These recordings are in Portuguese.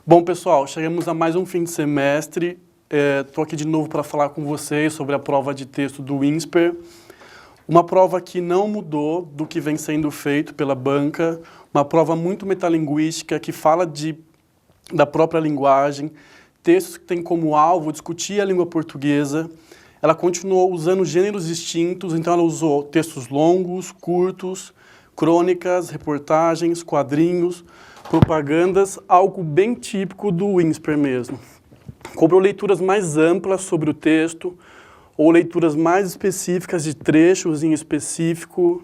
Bom, pessoal, chegamos a mais um fim de semestre. Estou aqui de novo para falar com vocês sobre a prova de texto do INSPER. Uma prova que não mudou do que vem sendo feito pela banca, uma prova muito metalinguística que fala da própria linguagem, textos que tem como alvo discutir a língua portuguesa. Ela continuou usando gêneros distintos, então ela usou textos longos, curtos, crônicas, reportagens, quadrinhos, propagandas, algo bem típico do INSPER mesmo. Cobrou leituras mais amplas sobre o texto, ou leituras mais específicas de trechos em específico.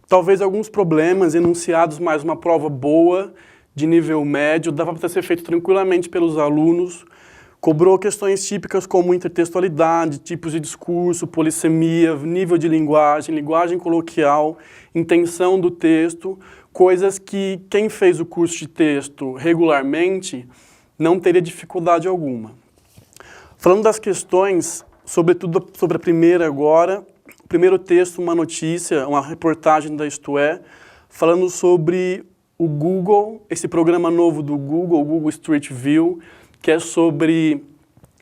Talvez alguns problemas enunciados, mas uma prova boa, de nível médio, dava para ser feito tranquilamente pelos alunos. Cobrou questões típicas como intertextualidade, tipos de discurso, polissemia, nível de linguagem, linguagem coloquial, intenção do texto, coisas que quem fez o curso de texto regularmente não teria dificuldade alguma. Falando das questões, sobretudo sobre a primeira agora, o primeiro texto, uma notícia, uma reportagem da Isto É, falando sobre o Google, esse programa novo do Google, o Google Street View, que é sobre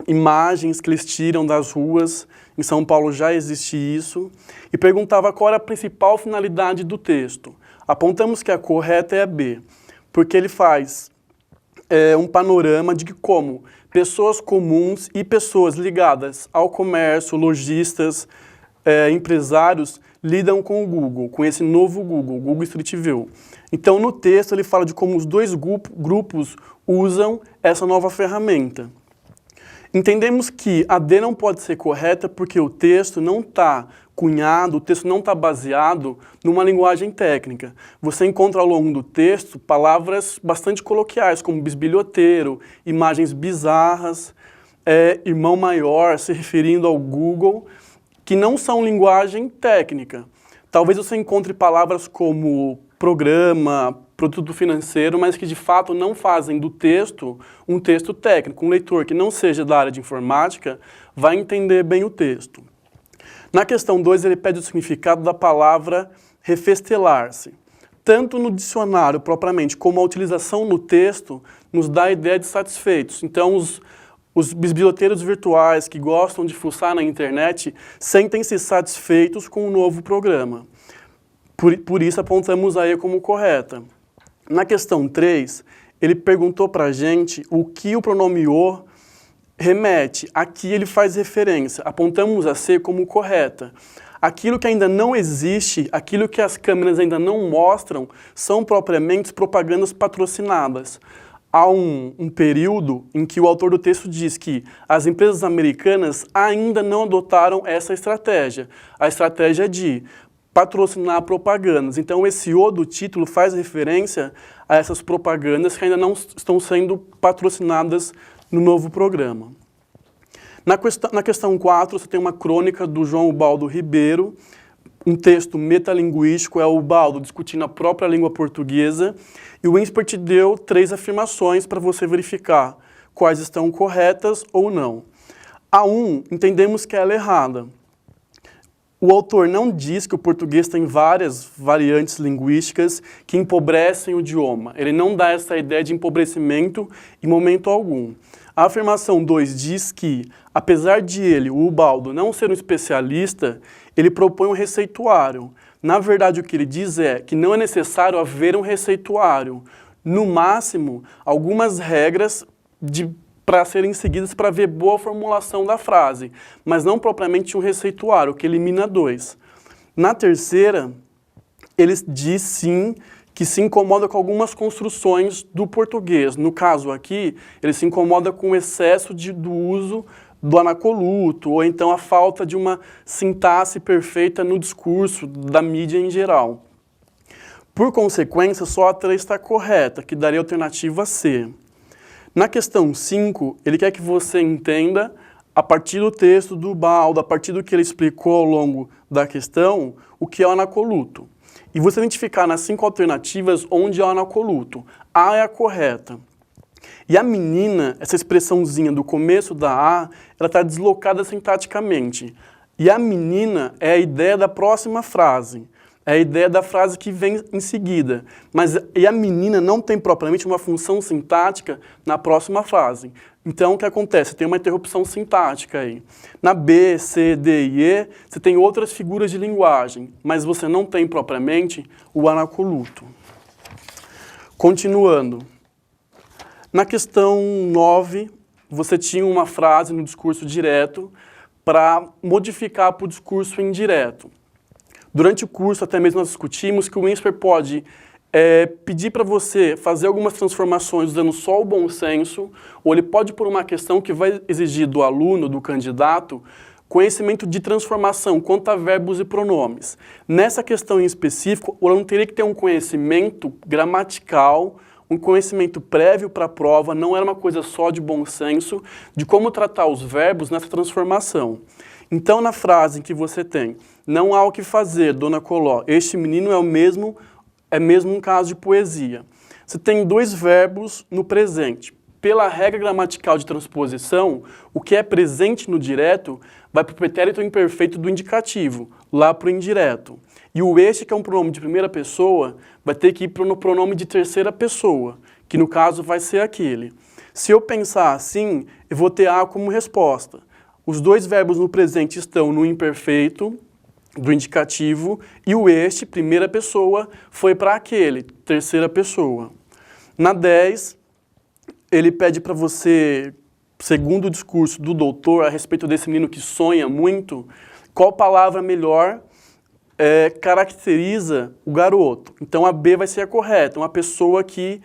imagens que eles tiram das ruas. Em São Paulo já existe isso. E perguntava qual era a principal finalidade do texto. Apontamos que a correta é a B, porque ele faz um panorama de como pessoas comuns e pessoas ligadas ao comércio, lojistas, empresários, lidam com o Google, com esse novo Google, Google Street View. Então, no texto, ele fala de como os dois grupos usam essa nova ferramenta. Entendemos que a D não pode ser correta porque o texto não está cunhado, o texto não está baseado numa linguagem técnica. Você encontra ao longo do texto palavras bastante coloquiais, como bisbilhoteiro, imagens bizarras, irmão maior, se referindo ao Google, que não são linguagem técnica. Talvez você encontre palavras como programa, produto financeiro, mas que de fato não fazem do texto um texto técnico. Um leitor que não seja da área de informática vai entender bem o texto. Na questão 2, ele pede o significado da palavra refestelar-se. Tanto no dicionário propriamente, como a utilização no texto, nos dá a ideia de satisfeitos. Então, os bisbilhoteiros virtuais que gostam de fuçar na internet sentem-se satisfeitos com o novo programa. Por isso, apontamos a E como correta. Na questão 3, ele perguntou para a gente o que o pronome o remete. Aqui ele faz referência. Apontamos a C como correta. Aquilo que ainda não existe, aquilo que as câmeras ainda não mostram, são propriamente propagandas patrocinadas. Há um período em que o autor do texto diz que as empresas americanas ainda não adotaram essa estratégia. A estratégia de patrocinar propagandas. Então, esse O do título faz referência a essas propagandas que ainda não estão sendo patrocinadas no novo programa. Na questão 4, você tem uma crônica do João Ubaldo Ribeiro, um texto metalinguístico, é o Ubaldo discutindo a própria língua portuguesa, e o INSPER te deu 3 afirmações para você verificar quais estão corretas ou não. A 1, entendemos que ela é errada. O autor não diz que o português tem várias variantes linguísticas que empobrecem o idioma. Ele não dá essa ideia de empobrecimento em momento algum. A afirmação 2 diz que, apesar de ele, o Ubaldo, não ser um especialista, ele propõe um receituário. Na verdade, o que ele diz é que não é necessário haver um receituário. No máximo, algumas regras para serem seguidas para ver boa formulação da frase, mas não propriamente um receituário, que elimina 2. Na terceira, ele diz sim que se incomoda com algumas construções do português. No caso aqui, ele se incomoda com o excesso do uso do anacoluto, ou então a falta de uma sintaxe perfeita no discurso da mídia em geral. Por consequência, só a 3 está correta, que daria a alternativa C. Na questão 5, ele quer que você entenda, a partir do texto do Ubaldo, a partir do que ele explicou ao longo da questão, o que é o anacoluto. E você identificar nas 5 alternativas onde é o anacoluto. A é a correta. E a menina, essa expressãozinha do começo da A, ela está deslocada sintaticamente. E a menina é a ideia da próxima frase. É a ideia da frase que vem em seguida. Mas e a menina não tem propriamente uma função sintática na próxima frase. Então, o que acontece? Tem uma interrupção sintática aí. Na B, C, D e E, você tem outras figuras de linguagem, mas você não tem propriamente o anacoluto. Continuando. Na questão 9, você tinha uma frase no discurso direto para modificar para o discurso indireto. Durante o curso, até mesmo nós discutimos que o INSPER pode pedir para você fazer algumas transformações usando só o bom senso, ou ele pode pôr uma questão que vai exigir do aluno, do candidato, conhecimento de transformação quanto a verbos e pronomes. Nessa questão em específico, o aluno teria que ter um conhecimento gramatical, um conhecimento prévio para a prova, não era uma coisa só de bom senso, de como tratar os verbos nessa transformação. Então, na frase em que você tem, não há o que fazer, Dona Coló, este menino é mesmo um caso de poesia. Você tem dois verbos no presente. Pela regra gramatical de transposição, o que é presente no direto vai para o pretérito imperfeito do indicativo, lá para o indireto. E o este, que é um pronome de primeira pessoa, vai ter que ir para o pronome de terceira pessoa, que no caso vai ser aquele. Se eu pensar assim, eu vou ter A como resposta. Os dois verbos no presente estão no imperfeito do indicativo e o este, primeira pessoa, foi para aquele, terceira pessoa. Na 10, ele pede para você, segundo o discurso do doutor a respeito desse menino que sonha muito, qual palavra melhor caracteriza o garoto. Então a B vai ser a correta, uma pessoa que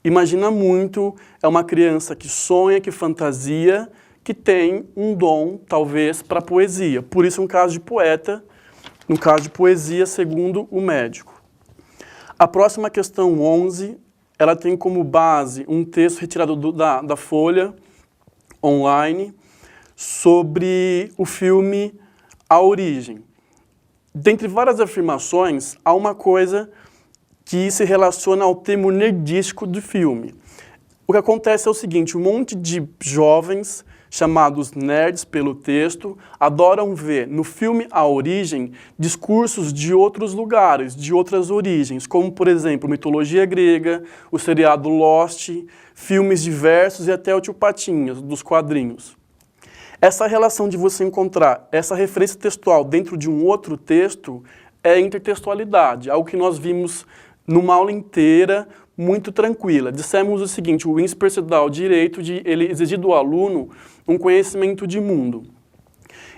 imagina muito, é uma criança que sonha, que fantasia, que tem um dom, talvez, para poesia. Por isso, um caso de poeta, um caso de poesia, segundo o médico. A próxima questão 11, ela tem como base um texto retirado da Folha online sobre o filme A Origem. Dentre várias afirmações, há uma coisa que se relaciona ao termo nerdístico do filme. O que acontece é o seguinte, um monte de jovens, chamados nerds pelo texto, adoram ver no filme A Origem discursos de outros lugares, de outras origens, como, por exemplo, mitologia grega, o seriado Lost, filmes diversos e até o Tio Patinhas, dos quadrinhos. Essa relação de você encontrar essa referência textual dentro de um outro texto é intertextualidade, algo que nós vimos numa aula inteira, muito tranquila. Dissemos o seguinte, o INSPER se dá o direito de ele exigir do aluno um conhecimento de mundo.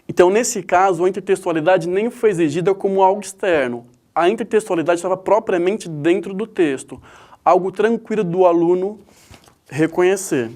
Então, nesse caso, a intertextualidade nem foi exigida como algo externo. A intertextualidade estava propriamente dentro do texto, algo tranquilo do aluno reconhecer.